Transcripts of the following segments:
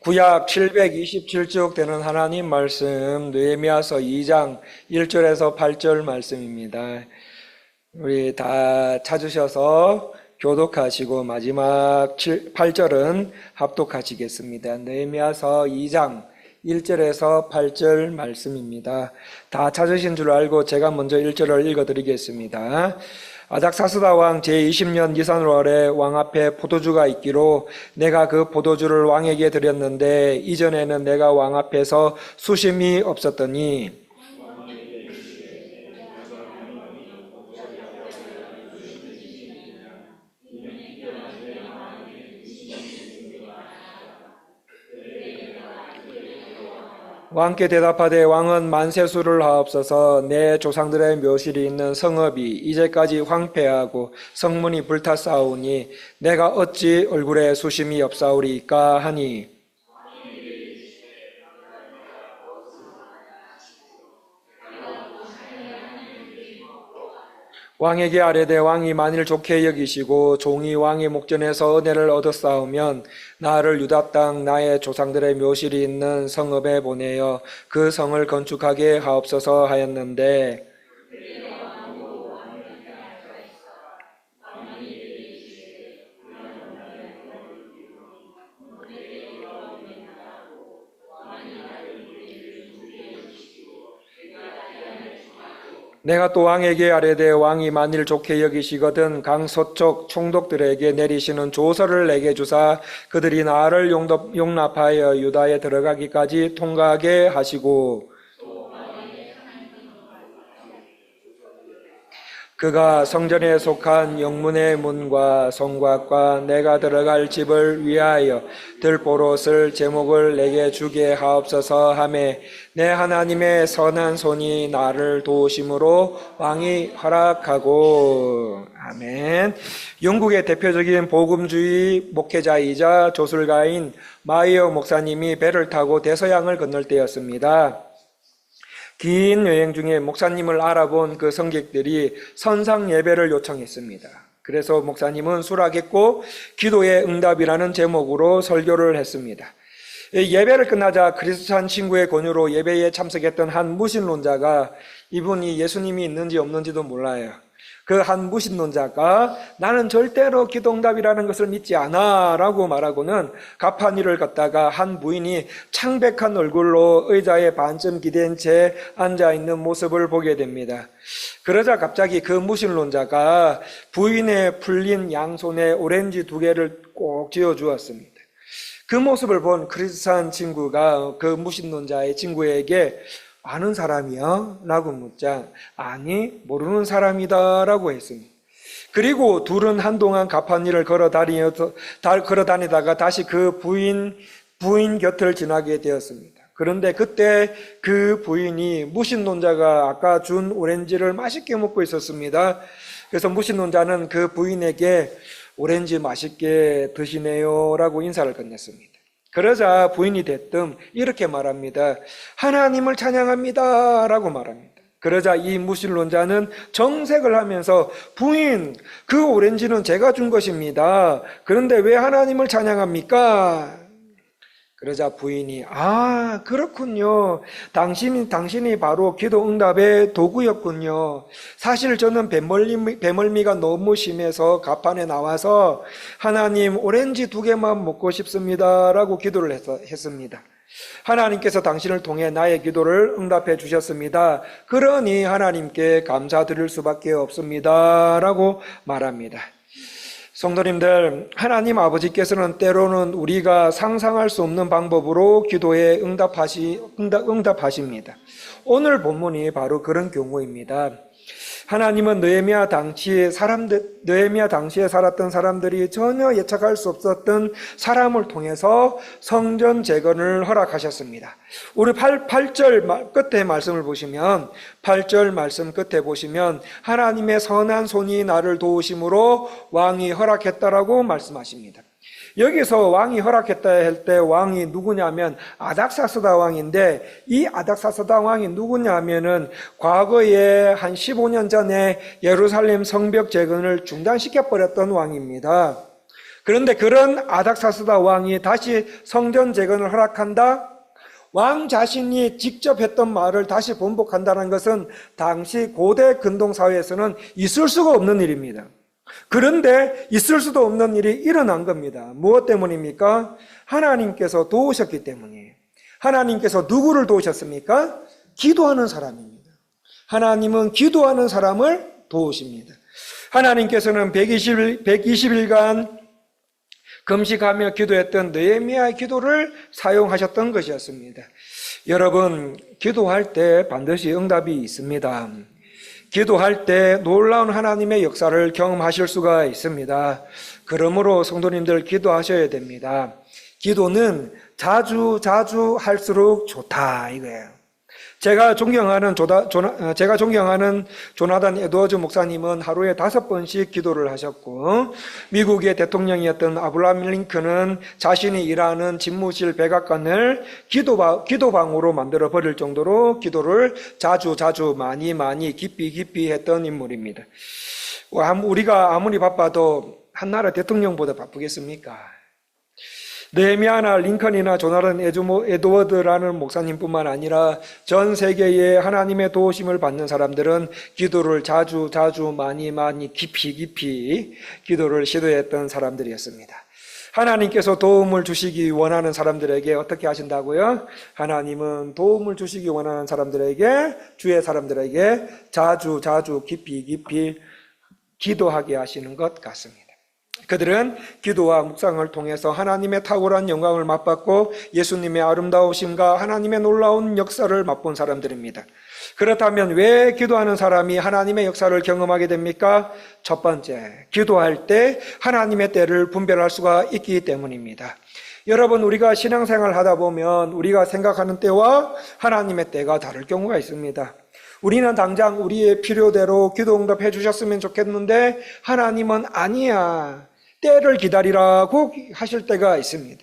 구약 727쪽 되는 하나님 말씀 느헤미야서 2장 1절에서 8절 말씀입니다. 우리 다 찾으셔서 교독하시고 마지막 8절은 합독하시겠습니다. 느헤미야서 2장 1절에서 8절 말씀입니다. 다 찾으신 줄 알고 제가 먼저 1절을 읽어드리겠습니다. 아닥사스다 왕 제20년 니산월에 왕 앞에 포도주가 있기로 내가 그 포도주를 왕에게 드렸는데 이전에는 내가 왕 앞에서 수심이 없었더니 왕께 대답하되 왕은 만세수를 하옵소서. 내 조상들의 묘실이 있는 성읍이 이제까지 황폐하고 성문이 불탔사오니 내가 어찌 얼굴에 수심이 없사오리까 하니 왕에게 아뢰되 왕이 만일 좋게 여기시고 종이 왕의 목전에서 은혜를 얻었사오면 나를 유다 땅 나의 조상들의 묘실이 있는 성읍에 보내어 그 성을 건축하게 하옵소서 하였는데 내가 또 왕에게 아뢰되 왕이 만일 좋게 여기시거든 강서쪽 총독들에게 내리시는 조서를 내게 주사 그들이 나를 용납하여 유다에 들어가기까지 통과하게 하시고 그가 성전에 속한 영문의 문과 성곽과 내가 들어갈 집을 위하여 들보롯을 제목을 내게 주게 하옵소서 하매 내 하나님의 선한 손이 나를 도우심으로 왕이 허락하고 아멘. 영국의 대표적인 복음주의 목회자이자 조술가인 마이어 목사님이 배를 타고 대서양을 건널 때였습니다. 긴 여행 중에 목사님을 알아본 그 성객들이 선상 예배를 요청했습니다. 그래서 목사님은 수락했고 기도의 응답이라는 제목으로 설교를 했습니다. 예배를 끝나자 크리스찬 친구의 권유로 예배에 참석했던 한 무신론자가 이분이 예수님이 있는지 없는지도 몰라요. 그 한 무신론자가 나는 절대로 기도응답이라는 것을 믿지 않아 라고 말하고는 가판위를 걷다가 한 부인이 창백한 얼굴로 의자에 반쯤 기댄 채 앉아있는 모습을 보게 됩니다. 그러자 갑자기 그 무신론자가 부인의 풀린 양손에 오렌지 2개를 꼭 쥐어주었습니다. 그 모습을 본 크리스찬 친구가 그 무신론자의 친구에게 아는 사람이야? 라고 묻자 아니 모르는 사람이다 라고 했습니다. 그리고 둘은 한동안 가판리를 걸어 다니다가 다시 그 부인 곁을 지나게 되었습니다. 그런데 그때 그 부인이 무신론자가 아까 준 오렌지를 맛있게 먹고 있었습니다. 그래서 무신론자는 그 부인에게 오렌지 맛있게 드시네요 라고 인사를 건넸습니다. 그러자 부인이 대뜸 이렇게 말합니다. 하나님을 찬양합니다 라고 말합니다. 그러자 이 무신론자는 정색을 하면서 부인, 그 오렌지는 제가 준 것입니다. 그런데 왜 하나님을 찬양합니까? 그러자 부인이 그렇군요. 당신이 바로 기도 응답의 도구였군요. 사실 저는 배멀미가 너무 심해서 가판에 나와서 하나님 오렌지 2개만 먹고 싶습니다 라고 기도를 했습니다. 하나님께서 당신을 통해 나의 기도를 응답해 주셨습니다. 그러니 하나님께 감사드릴 수밖에 없습니다 라고 말합니다. 성도님들, 하나님 아버지께서는 때로는 우리가 상상할 수 없는 방법으로 기도에 응답하십니다. 오늘 본문이 바로 그런 경우입니다. 하나님은 느헤미야 당시에 살았던 사람들이 전혀 예측할 수 없었던 사람을 통해서 성전 재건을 허락하셨습니다. 우리 8절 끝에 말씀을 보시면 8절 말씀 끝에 보시면 하나님의 선한 손이 나를 도우심으로 왕이 허락했다라고 말씀하십니다. 여기서 왕이 허락했다 할 때 왕이 누구냐면 아닥사스다 왕인데 이 아닥사스다 왕이 누구냐면은 과거에 한 15년 전에 예루살렘 성벽 재건을 중단시켜버렸던 왕입니다. 그런데 그런 아닥사스다 왕이 다시 성전 재건을 허락한다? 왕 자신이 직접 했던 말을 다시 번복한다는 것은 당시 고대 근동사회에서는 있을 수가 없는 일입니다. 그런데 있을 수도 없는 일이 일어난 겁니다. 무엇 때문입니까? 하나님께서 도우셨기 때문이에요. 하나님께서 누구를 도우셨습니까? 기도하는 사람입니다. 하나님은 기도하는 사람을 도우십니다. 하나님께서는 120일간 금식하며 기도했던 느헤미야의 기도를 사용하셨던 것이었습니다. 여러분, 기도할 때 반드시 응답이 있습니다. 기도할 때 놀라운 하나님의 역사를 경험하실 수가 있습니다. 그러므로 성도님들 기도하셔야 됩니다. 기도는 자주 할수록 좋다 이거예요. 제가 존경하는 조나단 에드워즈 목사님은 하루에 5번씩 기도를 하셨고, 미국의 대통령이었던 아브라함 링컨은 자신이 일하는 집무실 백악관을 기도방으로 만들어 버릴 정도로 기도를 자주 많이 깊이 했던 인물입니다. 우리가 아무리 바빠도 한 나라 대통령보다 바쁘겠습니까? 느헤미야나 링컨이나 조나단 에드워드라는 목사님뿐만 아니라 전 세계의 하나님의 도우심을 받는 사람들은 기도를 자주 많이 깊이 기도를 시도했던 사람들이었습니다. 하나님께서 도움을 주시기 원하는 사람들에게 어떻게 하신다고요? 하나님은 도움을 주시기 원하는 사람들에게, 주의 사람들에게 자주 깊이 기도하게 하시는 것 같습니다. 그들은 기도와 묵상을 통해서 하나님의 탁월한 영광을 맛봤고 예수님의 아름다우심과 하나님의 놀라운 역사를 맛본 사람들입니다. 그렇다면 왜 기도하는 사람이 하나님의 역사를 경험하게 됩니까? 첫 번째, 기도할 때 하나님의 때를 분별할 수가 있기 때문입니다. 여러분, 우리가 신앙생활 하다 보면 우리가 생각하는 때와 하나님의 때가 다를 경우가 있습니다. 우리는 당장 우리의 필요대로 기도 응답해 주셨으면 좋겠는데 하나님은 아니야, 때를 기다리라고 하실 때가 있습니다.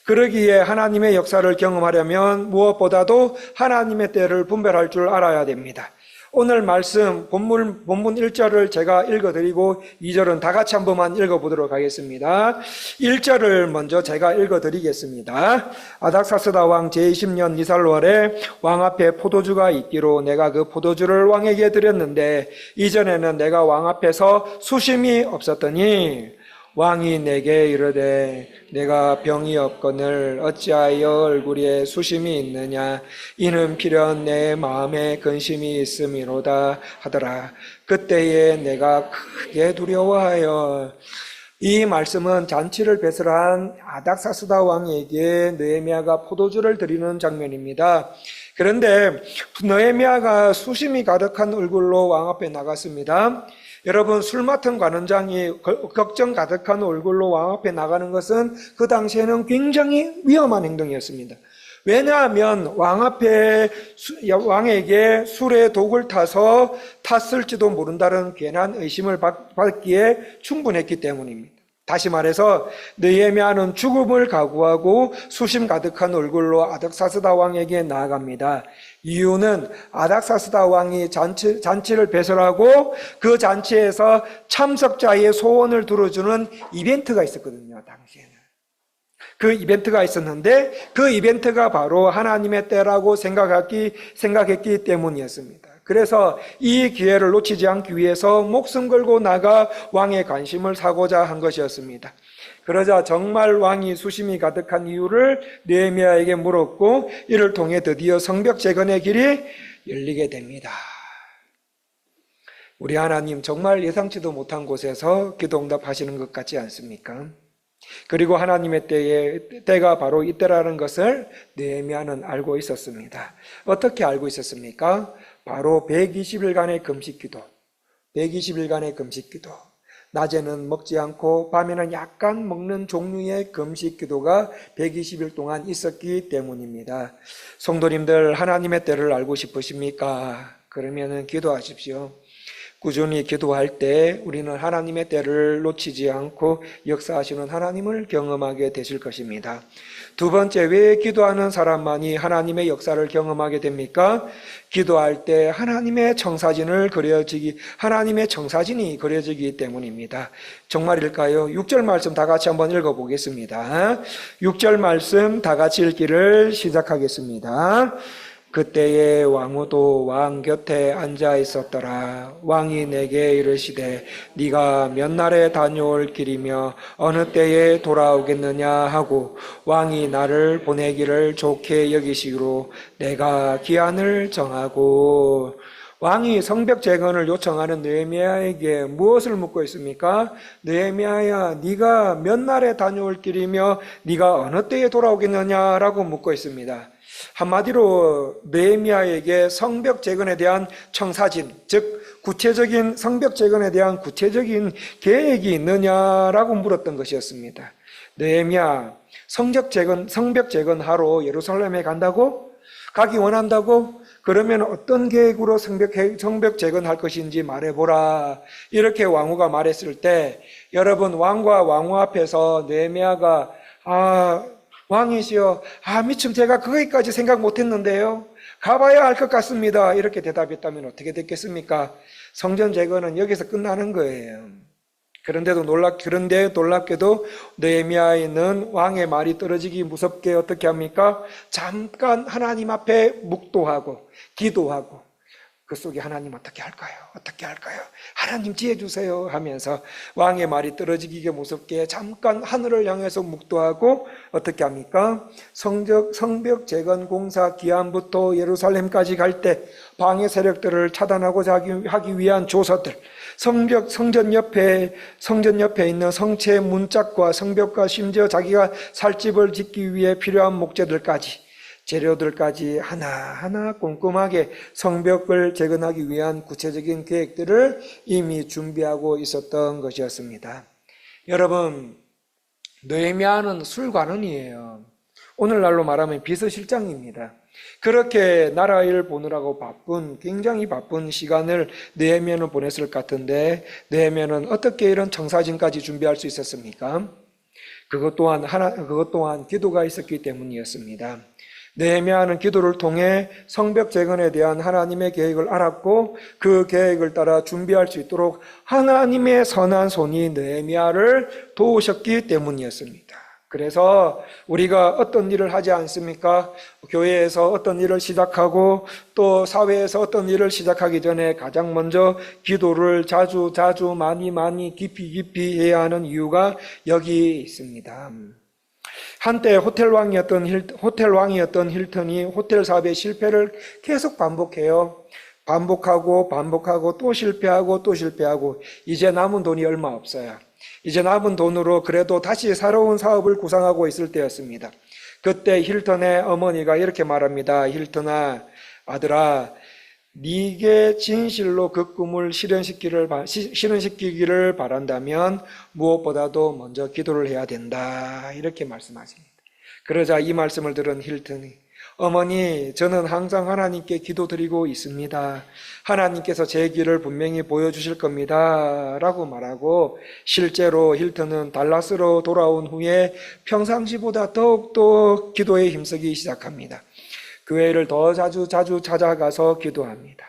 그러기에 하나님의 역사를 경험하려면 무엇보다도 하나님의 때를 분별할 줄 알아야 됩니다. 오늘 말씀 본문 1절을 제가 읽어드리고 2절은 다 같이 한 번만 읽어보도록 하겠습니다. 1절을 먼저 제가 읽어드리겠습니다. 아닥사스다 왕 제20년 니살월에 왕 앞에 포도주가 있기로 내가 그 포도주를 왕에게 드렸는데 이전에는 내가 왕 앞에서 수심이 없었더니 왕이 내게 이르되 내가 병이 없거늘 어찌하여 얼굴에 수심이 있느냐, 이는 필연 내 마음에 근심이 있음이로다 하더라. 그때에 내가 크게 두려워하여. 이 말씀은 잔치를 배설한 아닥사스다 왕에게 느헤미야가 포도주를 드리는 장면입니다. 그런데 느헤미야가 수심이 가득한 얼굴로 왕 앞에 나갔습니다. 여러분, 술 맡은 관원장이 걱정 가득한 얼굴로 왕 앞에 나가는 것은 그 당시에는 굉장히 위험한 행동이었습니다. 왜냐하면 왕에게 술에 독을 타서 탔을지도 모른다는 괜한 의심을 받기에 충분했기 때문입니다. 다시 말해서 느헤미야는 죽음을 각오하고 수심 가득한 얼굴로 아닥사스다 왕에게 나아갑니다. 이유는 아닥사스다 왕이 잔치를 배설하고 그 잔치에서 참석자의 소원을 들어주는 이벤트가 있었거든요, 당시에는. 그 이벤트가 있었는데 그 이벤트가 바로 하나님의 때라고 생각했기 때문이었습니다. 그래서 이 기회를 놓치지 않기 위해서 목숨 걸고 나가 왕의 관심을 사고자 한 것이었습니다. 그러자 정말 왕이 수심이 가득한 이유를 느헤미야에게 물었고 이를 통해 드디어 성벽 재건의 길이 열리게 됩니다. 우리 하나님 정말 예상치도 못한 곳에서 기도 응답하시는 것 같지 않습니까? 그리고 하나님의 때가 바로 이때라는 것을 느헤미야는 알고 있었습니다. 어떻게 알고 있었습니까? 바로 120일간의 금식기도, 120일간의 금식기도, 낮에는 먹지 않고 밤에는 약간 먹는 종류의 금식기도가 120일 동안 있었기 때문입니다. 성도님들, 하나님의 때를 알고 싶으십니까? 그러면은 기도하십시오. 꾸준히 기도할 때 우리는 하나님의 때를 놓치지 않고 역사하시는 하나님을 경험하게 되실 것입니다. 두 번째, 왜 기도하는 사람만이 하나님의 역사를 경험하게 됩니까? 기도할 때 하나님의 청사진이 그려지기 때문입니다. 정말일까요? 6절 말씀 다 같이 한번 읽어보겠습니다. 6절 말씀 다 같이 읽기를 시작하겠습니다. 그때에 왕후도 왕 곁에 앉아 있었더라. 왕이 내게 이르시되 네가 몇 날에 다녀올 길이며 어느 때에 돌아오겠느냐 하고 왕이 나를 보내기를 좋게 여기시기로 내가 기한을 정하고. 왕이 성벽 재건을 요청하는 느헤미야에게 무엇을 묻고 있습니까? 느헤미야야, 네가 몇 날에 다녀올 길이며 네가 어느 때에 돌아오겠느냐라고 묻고 있습니다. 한마디로 느헤미야에게 성벽 재건에 대한 청사진, 즉 구체적인 성벽 재건에 대한 구체적인 계획이 있느냐라고 물었던 것이었습니다. 느헤미야, 성벽 재건하러 예루살렘에 간다고? 가기 원한다고? 그러면 어떤 계획으로 성벽 재건할 것인지 말해보라. 이렇게 왕후가 말했을 때, 여러분, 왕과 왕후 앞에서 느헤미야가 왕이시여, 미참 제가 거기까지 생각 못했는데요. 가봐야 알 것 같습니다. 이렇게 대답했다면 어떻게 됐겠습니까? 성전 재건은 여기서 끝나는 거예요. 그런데 놀랍게도 느헤미야는 왕의 말이 떨어지기 무섭게 어떻게 합니까? 잠깐 하나님 앞에 묵도하고 기도하고, 그 속에 하나님 어떻게 할까요? 하나님 지혜 주세요 하면서 왕의 말이 떨어지기가 무섭게 잠깐 하늘을 향해서 묵도하고 어떻게 합니까? 성벽 재건 공사 기한부터 예루살렘까지 갈 때 방해 세력들을 차단하고자 하기 위한 조서들, 성전 옆에 있는 성체 문짝과 성벽과 심지어 자기가 살 집을 짓기 위해 필요한 목재들까지, 재료들까지 하나하나 꼼꼼하게 성벽을 재건하기 위한 구체적인 계획들을 이미 준비하고 있었던 것이었습니다. 여러분, 느헤미야는 술관원이에요. 오늘날로 말하면 비서실장입니다. 그렇게 나라 일 보느라고 굉장히 바쁜 시간을 느헤미야는 보냈을 것 같은데, 느헤미야는 어떻게 이런 청사진까지 준비할 수 있었습니까? 그것 또한 기도가 있었기 때문이었습니다. 느헤미야는 기도를 통해 성벽 재건에 대한 하나님의 계획을 알았고, 그 계획을 따라 준비할 수 있도록 하나님의 선한 손이 느헤미야를 도우셨기 때문이었습니다. 그래서 우리가 어떤 일을 하지 않습니까? 교회에서 어떤 일을 시작하고 또 사회에서 어떤 일을 시작하기 전에 가장 먼저 기도를 자주 많이 깊이 해야 하는 이유가 여기 있습니다. 한때 호텔왕이었던 힐튼이 호텔 사업의 실패를 계속 반복해요. 반복하고 또 실패하고 이제 남은 돈이 얼마 없어요. 이제 남은 돈으로 그래도 다시 새로운 사업을 구상하고 있을 때였습니다. 그때 힐튼의 어머니가 이렇게 말합니다. 힐튼아, 아들아, 네게 진실로 그 꿈을 실현시키기를 바란다면 무엇보다도 먼저 기도를 해야 된다, 이렇게 말씀하십니다. 그러자 이 말씀을 들은 힐튼이, 어머니, 저는 항상 하나님께 기도드리고 있습니다. 하나님께서 제 길을 분명히 보여주실 겁니다 라고 말하고, 실제로 힐튼은 달라스로 돌아온 후에 평상시보다 더욱더 기도에 힘쓰기 시작합니다. 교회를 더 자주 찾아가서 기도합니다.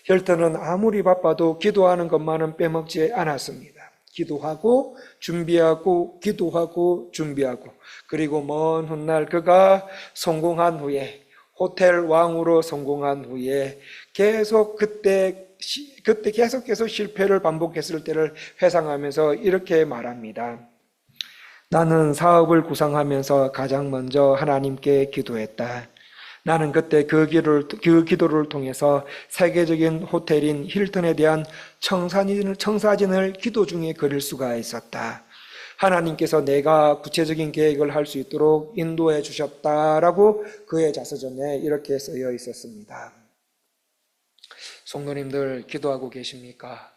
힐튼은 아무리 바빠도 기도하는 것만은 빼먹지 않았습니다. 기도하고 준비하고 그리고 먼 훗날 그가 성공한 후에, 호텔 왕으로 성공한 후에 그때 계속 실패를 반복했을 때를 회상하면서 이렇게 말합니다. 나는 사업을 구상하면서 가장 먼저 하나님께 기도했다. 나는 그때 그 기도를 통해서 세계적인 호텔인 힐튼에 대한 청사진을 기도 중에 그릴 수가 있었다. 하나님께서 내가 구체적인 계획을 할 수 있도록 인도해 주셨다라고 그의 자서전에 이렇게 쓰여 있었습니다. 성도님들, 기도하고 계십니까?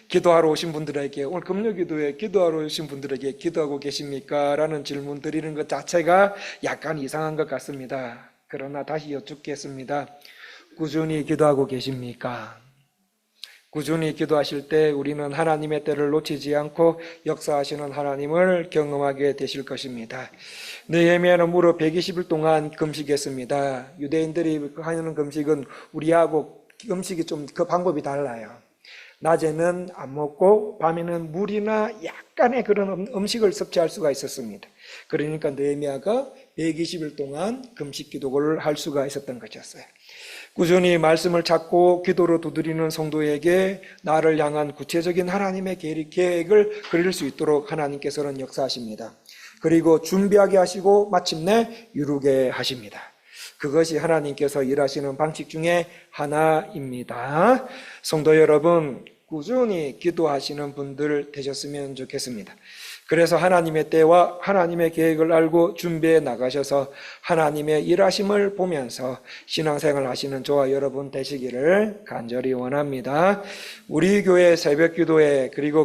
기도하러 오신 분들에게, 오늘 금요기도에 기도하러 오신 분들에게 기도하고 계십니까? 라는 질문 드리는 것 자체가 약간 이상한 것 같습니다. 그러나 다시 여쭙겠습니다. 꾸준히 기도하고 계십니까? 꾸준히 기도하실 때 우리는 하나님의 때를 놓치지 않고 역사하시는 하나님을 경험하게 되실 것입니다. 느헤미야는 무려 120일 동안 금식했습니다. 유대인들이 하는 금식은 우리하고 음식이 좀 그 방법이 달라요. 낮에는 안 먹고 밤에는 물이나 약간의 그런 음식을 섭취할 수가 있었습니다. 그러니까 느헤미야가 120일 동안 금식 기도를 할 수가 있었던 것이었어요. 꾸준히 말씀을 찾고 기도로 두드리는 성도에게 나를 향한 구체적인 하나님의 계획을 그릴 수 있도록 하나님께서는 역사하십니다. 그리고 준비하게 하시고 마침내 이루게 하십니다. 그것이 하나님께서 일하시는 방식 중에 하나입니다. 성도 여러분, 꾸준히 기도하시는 분들 되셨으면 좋겠습니다. 그래서 하나님의 때와 하나님의 계획을 알고 준비해 나가셔서 하나님의 일하심을 보면서 신앙생활 하시는 저와 여러분 되시기를 간절히 원합니다. 우리 교회 새벽 기도회 그리고